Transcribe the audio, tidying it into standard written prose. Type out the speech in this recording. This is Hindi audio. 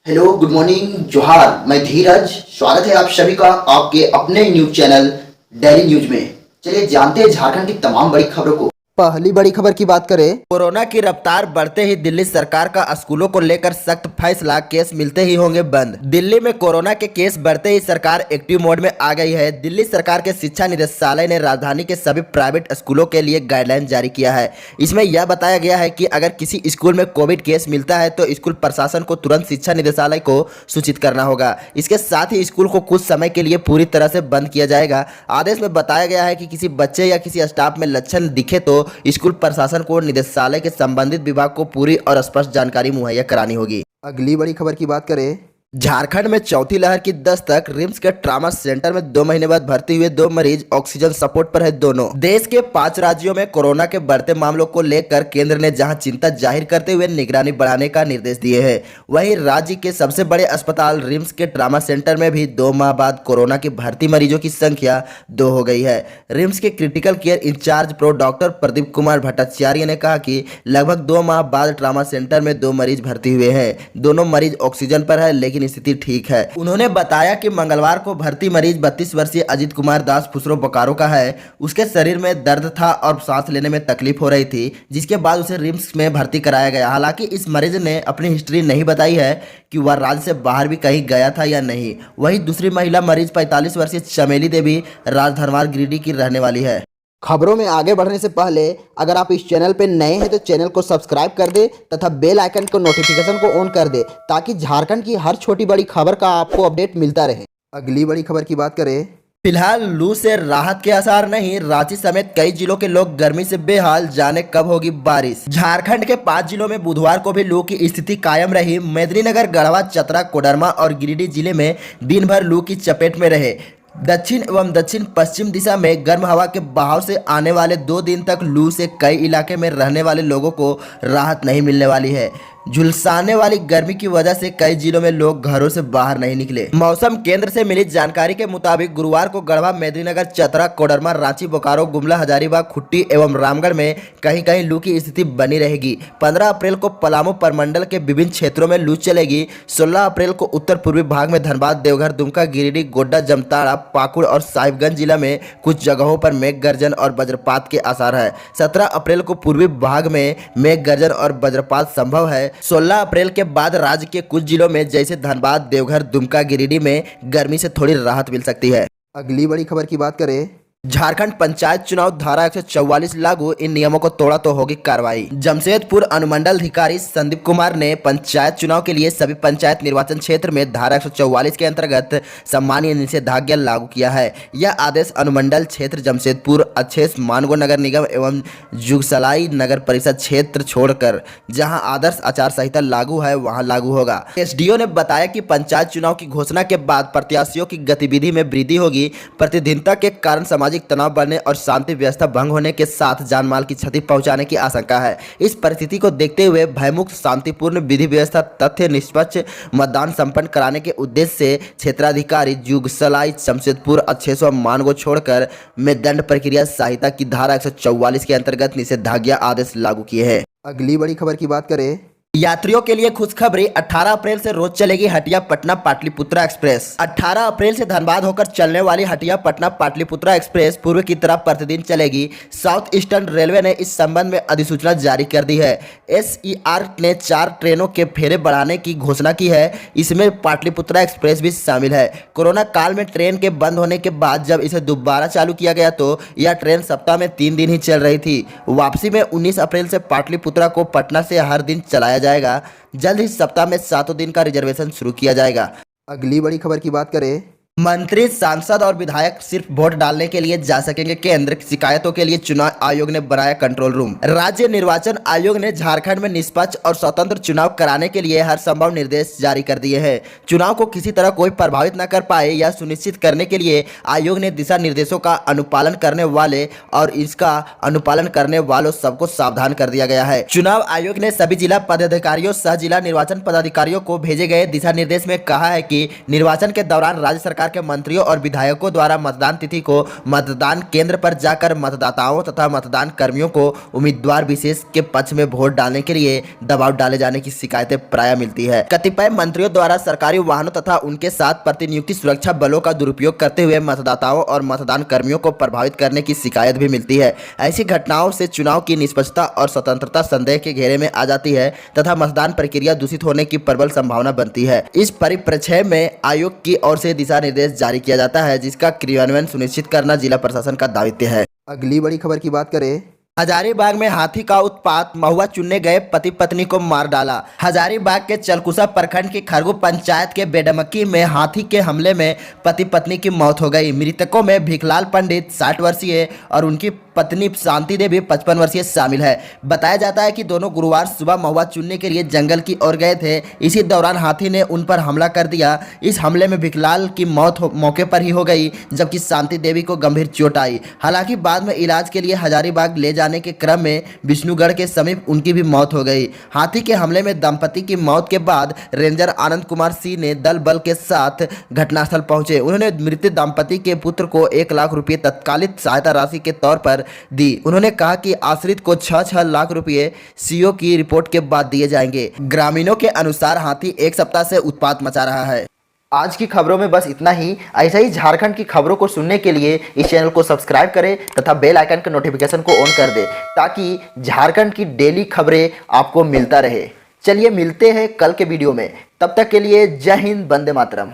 हेलो, गुड मॉर्निंग, जोहार। मैं धीरज। स्वागत है आप सभी का आपके अपने न्यूज चैनल डेली न्यूज में। चलिए जानते हैं झारखंड की तमाम बड़ी खबरों को। पहली बड़ी खबर की बात करें, कोरोना की रफ्तार बढ़ते ही दिल्ली सरकार का स्कूलों को लेकर सख्त फैसला, केस मिलते ही होंगे बंद। दिल्ली में कोरोना के केस बढ़ते ही सरकार एक्टिव मोड में आ गई है। दिल्ली सरकार के शिक्षा निदेशालय ने राजधानी के सभी प्राइवेट स्कूलों के लिए गाइडलाइन जारी किया है। इसमें यह बताया गया है कि अगर किसी स्कूल में कोविड केस मिलता है तो स्कूल प्रशासन को तुरंत शिक्षा निदेशालय को सूचित करना होगा। इसके साथ ही स्कूल को कुछ समय के लिए पूरी तरह से बंद किया जाएगा। आदेश में बताया गया है कि किसी बच्चे या किसी स्टाफ में लक्षण दिखे तो स्कूल प्रशासन को निदेशालय के संबंधित विभाग को पूरी और स्पष्ट जानकारी मुहैया करानी होगी। अगली बड़ी खबर की बात करें, झारखंड में चौथी लहर की दस्तक। रिम्स के ट्रामा सेंटर में 2 महीने बाद भर्ती हुए 2 मरीज ऑक्सीजन सपोर्ट पर है दोनों। देश के 5 राज्यों में कोरोना के बढ़ते मामलों को लेकर केंद्र ने जहां चिंता जाहिर करते हुए निगरानी बढ़ाने का निर्देश दिए हैं, वहीं राज्य के सबसे बड़े अस्पताल रिम्स के ट्रामा सेंटर में भी 2 माह बाद कोरोना के भर्ती मरीजों की संख्या 2 हो गई है। रिम्स के critical care in charge pro doctor Pradeep Kumar Bhattacharya ने कहा कि लगभग 2 माह बाद ट्रामा सेंटर में 2 मरीज भर्ती हुए हैं। दोनों मरीज ऑक्सीजन पर है लेकिन स्थिति ठीक है। उन्होंने बताया कि मंगलवार को भर्ती मरीज 32 वर्षीय अजीत कुमार दास फुसरो बोकारो का है। उसके शरीर में दर्द था और सांस लेने में तकलीफ हो रही थी, जिसके बाद उसे रिम्स में भर्ती कराया गया। हालांकि इस मरीज ने अपनी हिस्ट्री नहीं बताई है कि वह राज्य से बाहर भी कहीं गया था या नहीं। वहीं दूसरी महिला मरीज 45 वर्षीय चमेली देवी राजधनवार गिरिडीह की रहने वाली है। खबरों में आगे बढ़ने से पहले अगर आप इस चैनल पर नए हैं तो चैनल को सब्सक्राइब कर दे तथा बेल आइकन को नोटिफिकेशन को ऑन कर दे ताकि झारखंड की हर छोटी बड़ी खबर का आपको अपडेट मिलता रहे। अगली बड़ी खबर की बात करें, फिलहाल लू से राहत के आसार नहीं। रांची समेत कई जिलों के लोग गर्मी से बेहाल, जाने कब होगी बारिश। झारखंड के 5 जिलों में बुधवार को भी लू की स्थिति कायम रही। मेदिनीनगर, गढ़वा, चतरा, कोडरमा और गिरिडीह जिले में दिन भर लू की चपेट में रहे। दक्षिण एवं दक्षिण पश्चिम दिशा में गर्म हवा के बहाव से आने वाले 2 दिन तक लू से कई इलाके में रहने वाले लोगों को राहत नहीं मिलने वाली है। झुलसाने वाली गर्मी की वजह से कई जिलों में लोग घरों से बाहर नहीं निकले। मौसम केंद्र से मिली जानकारी के मुताबिक गुरुवार को गढ़वा, मेदिनीनगर, चतरा, कोडरमा, रांची, बोकारो, गुमला, हजारीबाग, खुट्टी एवं रामगढ़ में कहीं कहीं लू की स्थिति बनी रहेगी। 15 अप्रैल को पलामू प्रमंडल के विभिन्न क्षेत्रों में लू चलेगी। 16 अप्रैल को उत्तर पूर्वी भाग में धनबाद, देवघर, दुमका, गिरिडीह, गोड्डा, जामताड़ा, पाकुड़ और साहिबगंज जिला में कुछ जगहों पर मेघ गर्जन और वज्रपात के आसार है। 17 अप्रैल को पूर्वी भाग में मेघ गर्जन और वज्रपात संभव है। 16 अप्रैल के बाद राज्य के कुछ जिलों में जैसे धनबाद, देवघर, दुमका, गिरिडीह में गर्मी से थोड़ी राहत मिल सकती है। अगली बड़ी खबर की बात करें, झारखंड पंचायत चुनाव धारा 144 लागू, इन नियमों को तोड़ा तो होगी कार्रवाई। जमशेदपुर अनुमंडल अधिकारी संदीप कुमार ने पंचायत चुनाव के लिए सभी पंचायत निर्वाचन क्षेत्र में धारा 144 के अंतर्गत सामान्य निषेधाज्ञा लागू किया है। यह आदेश अनुमंडल क्षेत्र जमशेदपुर, अच्छेस, मानगो नगर निगम एवं जुगसलाई नगर परिषद क्षेत्र छोड़कर जहां आदर्श आचार संहिता लागू है वहां लागू होगा। एसडीओ ने बताया कि पंचायत चुनाव की घोषणा के बाद प्रत्याशियों की गतिविधि में वृद्धि होगी। प्रतिद्वंदिता के कारण सामाजिक तनाव बढ़ने और शांति व्यवस्था भंग होने के साथ जानमाल की क्षति पहुंचाने की आशंका है। इस परिस्थिति को देखते हुए भयमुक्त, शांतिपूर्ण, विधि व्यवस्था, तथ्य निष्पक्ष मतदान संपन्न कराने के उद्देश्य से क्षेत्राधिकारी जुगसलाई, जमशेदपुर, अच्छेस व मानगो छोड़कर में दंड प्रक्रिया संहिता की धारा 144 के अंतर्गत निषेधाज्ञा आदेश लागू किए हैं। अगली बड़ी खबर की बात करें, यात्रियों के लिए खुशखबरी। 18 अप्रैल से रोज चलेगी हटिया पटना पाटलिपुत्रा एक्सप्रेस। 18 अप्रैल से धनबाद होकर चलने वाली हटिया पटना पाटलिपुत्रा एक्सप्रेस पूर्व की तरफ प्रतिदिन चलेगी। साउथ ईस्टर्न रेलवे ने इस संबंध में अधिसूचना जारी कर दी है। एसईआर ने 4 ट्रेनों के फेरे बढ़ाने की घोषणा की है। इसमें पाटलिपुत्रा एक्सप्रेस भी शामिल है। कोरोना काल में ट्रेन के बंद होने के बाद जब इसे दोबारा चालू किया गया तो यह ट्रेन सप्ताह में 3 दिन ही चल रही थी। वापसी में 19 अप्रैल से पाटलिपुत्रा को पटना से हर दिन चलाया जाएगा। जल्द ही सप्ताह में 7 दिन का रिजर्वेशन शुरू किया जाएगा। अगली बड़ी खबर की बात करें, मंत्री, सांसद और विधायक सिर्फ वोट डालने के लिए जा सकेंगे केंद्र। शिकायतों के लिए चुनाव आयोग ने बनाया कंट्रोल रूम। राज्य निर्वाचन आयोग ने झारखंड में निष्पक्ष और स्वतंत्र चुनाव कराने के लिए हर संभव निर्देश जारी कर दिए हैं। चुनाव को किसी तरह कोई प्रभावित न कर पाए यह सुनिश्चित करने के लिए आयोग ने दिशा निर्देशों का अनुपालन करने वाले और इसका अनुपालन करने वालों सबको सावधान कर दिया गया है। चुनाव आयोग ने सभी जिला पदाधिकारियों सह जिला निर्वाचन पदाधिकारियों को भेजे गए दिशा निर्देश में कहा है कि निर्वाचन के दौरान राज्य सरकार सरकार के मंत्रियों और विधायकों द्वारा मतदान तिथि को मतदान केंद्र पर जाकर मतदाताओं तथा मतदान कर्मियों को उम्मीदवार विशेष के पक्ष में वोट डालने के लिए दबाव डाले जाने की शिकायतें प्राय मिलती है। कतिपय मंत्रियों द्वारा सरकारी वाहनों तथा उनके साथ प्रतिनियुक्ति सुरक्षा बलों का दुरुपयोग करते हुए मतदाताओं और मतदान कर्मियों को प्रभावित करने की शिकायत भी मिलती है। ऐसी घटनाओं से चुनाव की निष्पक्षता और स्वतंत्रता संदेह के घेरे में आ जाती है तथा मतदान प्रक्रिया दूषित होने की प्रबल संभावना बनती है। इस परिप्रेक्ष्य में आयोग की ओर से दिशा निर्देश जारी किया जाता है, जिसका क्रियान्वयन सुनिश्चित करना जिला प्रशासन का दायित्व है। अगली बड़ी खबर की बात करें, हजारीबाग में हाथी का उत्पात, महुआ चुनने गए पति पत्नी को मार डाला। हजारीबाग के चलकुसा प्रखंड की खरगू पंचायत के बेडमकी में हाथी के हमले में पति पत्नी की मौत हो गई। मृतकों में भिखलाल पंडित 60 वर्षीय और उनकी पत्नी शांति देवी 55 वर्षीय शामिल है। बताया जाता है कि दोनों गुरुवार सुबह महुआ चुनने के लिए जंगल की ओर गए थे। इसी दौरान हाथी ने उन पर हमला कर दिया। इस हमले में भिखलाल की मौत मौके पर ही हो गई, जबकि शांति देवी को गंभीर चोट आई। हालांकि बाद में इलाज के लिए हजारीबाग ले जाने के क्रम में विष्णुगढ़ के समीप उनकी भी मौत हो गई। हाथी के हमले में दंपति की मौत के बाद रेंजर आनंद कुमार सिंह ने दल बल के साथ घटनास्थल पहुंचे। उन्होंने मृत दंपति के पुत्र को 1 लाख रुपए तत्कालिक सहायता राशि के तौर पर दी। उन्होंने कहा कि आश्रित को 6-6 लाख रुपए सीओ की रिपोर्ट के बाद दिए जाएंगे। ग्रामीणों के अनुसार हाथी एक सप्ताह से उत्पात मचा रहा है। आज की खबरों में बस इतना ही। ऐसा ही झारखंड की खबरों को सुनने के लिए इस चैनल को सब्सक्राइब करें तथा बेल आइकन के नोटिफिकेशन को ऑन कर दें, ताकि झारखंड की डेली खबरें आपको मिलता रहे। चलिए मिलते हैं कल के वीडियो में, तब तक के लिए जय हिंद, वंदे मातरम।